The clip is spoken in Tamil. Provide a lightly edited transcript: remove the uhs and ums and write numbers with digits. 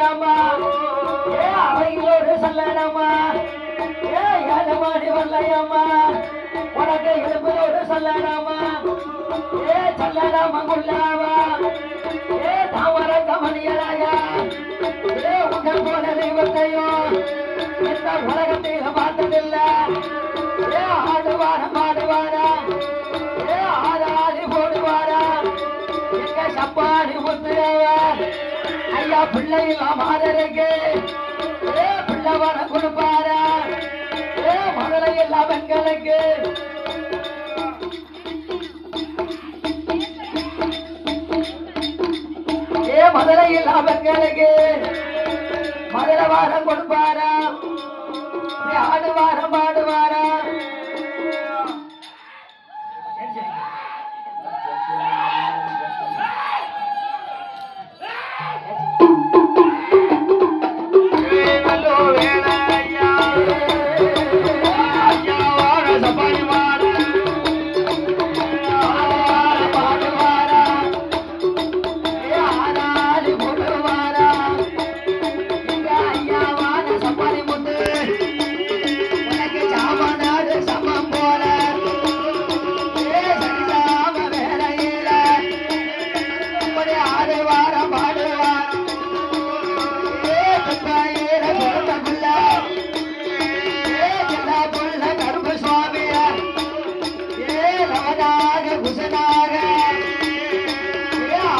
சொல்லலாமா அவையோடு சொல்லலாமா ஏழமாடி வரலையாமா உனக்கு எலும்புயோடு சொல்லலாமா சொல்லலாமா கொள்ளாவா தாமர கமலியராயா உங்கள் போல தெய்வத்தையும் இந்த உலகத்தில் பார்த்ததில்லை ஆடுவாரா பாடுவாரா ஆடாடி போடுவாரா எங்க சப்பாடி முத்துறவா ஐயா பிள்ளை இல்லாம ஆதரக்கு பிள்ளை வர கொடுப்பாரா மதுரை இல்லா பெண்களுக்கு மதுரை இல்லா பெண்களுக்கு மதுரை வாரம் கொடுப்பாரா ஆடுவாரம் பாடுவாரா குசனா